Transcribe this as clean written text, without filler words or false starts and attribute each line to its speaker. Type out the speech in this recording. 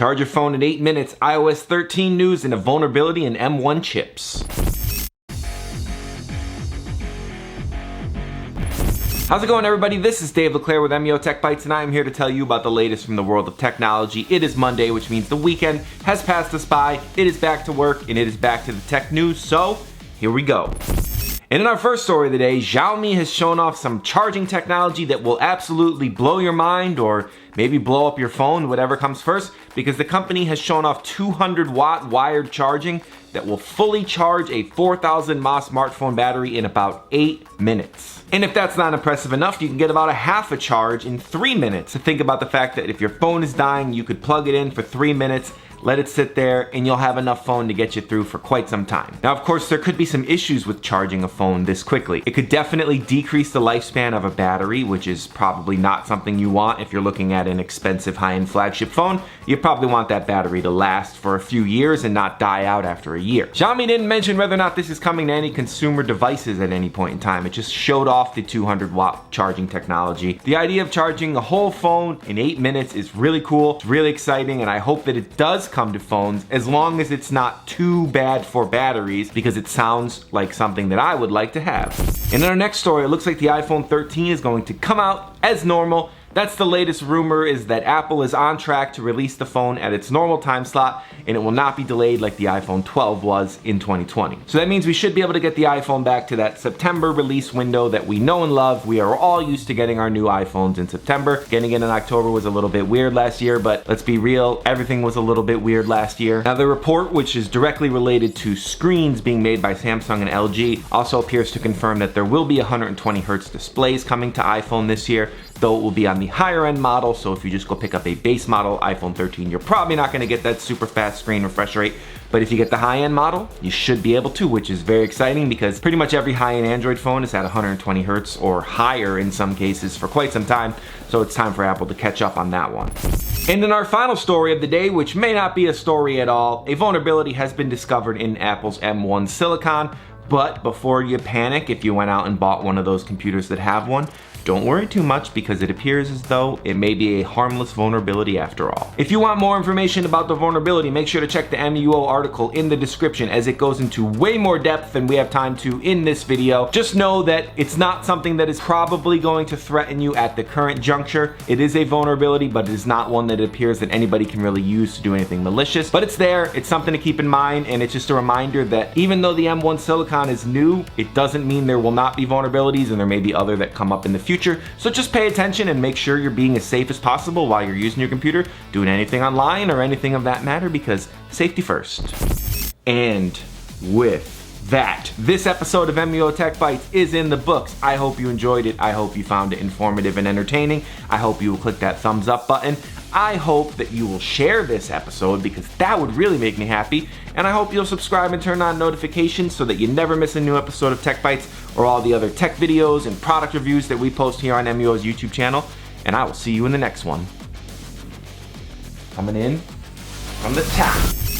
Speaker 1: Charge your phone in 8 minutes, iOS 13 news, and a vulnerability in M1 chips. How's it going, everybody? This is Dave LeClaire with MUO Tech Bytes, and I am here to tell you about the latest from the world of technology. It is Monday, which means the weekend has passed us by. It is back to work, and it is back to the tech news, so here we go. And in our first story of the day, Xiaomi has shown off some charging technology that will absolutely blow your mind, or maybe blow up your phone, whatever comes first, because the company has shown off 200-watt wired charging that will fully charge a 4,000 mAh smartphone battery in about 8 minutes. And if that's not impressive enough, you can get about a half a charge in 3 minutes. So think about the fact that if your phone is dying, you could plug it in for 3 minutes, let it sit there, and you'll have enough phone to get you through for quite some time. Now, of course, there could be some issues with charging a phone this quickly. It could definitely decrease the lifespan of a battery, which is probably not something you want if you're looking at an expensive high-end flagship phone. You probably want that battery to last for a few years and not die out after a year. Xiaomi didn't mention whether or not this is coming to any consumer devices at any point in time. It just showed off the 200-watt charging technology. The idea of charging a whole phone in 8 minutes is really cool. It's really exciting, and I hope that it does come to phones, as long as it's not too bad for batteries, because it sounds like something that I would like to have. And in our next story, it looks like the iPhone 13 is going to come out as normal. That's the latest rumor, is that Apple is on track to release the phone at its normal time slot, and it will not be delayed like the iPhone 12 was in 2020. So that means we should be able to get the iPhone back to that September release window that we know and love. We are all used to getting our new iPhones in September. Getting it in October was a little bit weird last year, but let's be real, everything was a little bit weird last year. Now, the report, which is directly related to screens being made by Samsung and LG, also appears to confirm that there will be 120Hz displays coming to iPhone this year, though it will be on the higher end model. So if you just go pick up a base model iPhone 13, you're probably not going to get that super fast screen refresh rate. But if you get the high-end model, you should be able to, which is very exciting, because pretty much every high-end Android phone has had 120 Hz or higher in some cases for quite some time. So it's time for Apple to catch up on that one. And in our final story of the day, which may not be a story at all, a vulnerability has been discovered in Apple's M1 silicon. But before you panic, if you went out and bought one of those computers that have one, don't worry too much, because it appears as though it may be a harmless vulnerability after all. If you want more information about the vulnerability, make sure to check the MUO article in the description, as it goes into way more depth than we have time to in this video. Just know that it's not something that is probably going to threaten you at the current juncture. It is a vulnerability, but it is not one that it appears that anybody can really use to do anything malicious. But it's there, it's something to keep in mind, and it's just a reminder that even though the M1 silicon is new, it doesn't mean there will not be vulnerabilities, and there may be other that come up in the future. So just pay attention and make sure you're being as safe as possible while you're using your computer, doing anything online or anything of that matter, because safety first. And with that, this episode of MUO Tech Bytes is in the books. I hope you enjoyed it. I hope you found it informative and entertaining. I hope you will click that thumbs up button. I hope that you will share this episode, because that would really make me happy. And I hope you'll subscribe and turn on notifications so that you never miss a new episode of Tech Bytes or all the other tech videos and product reviews that we post here on MUO's YouTube channel. And I will see you in the next one. Coming in from the top.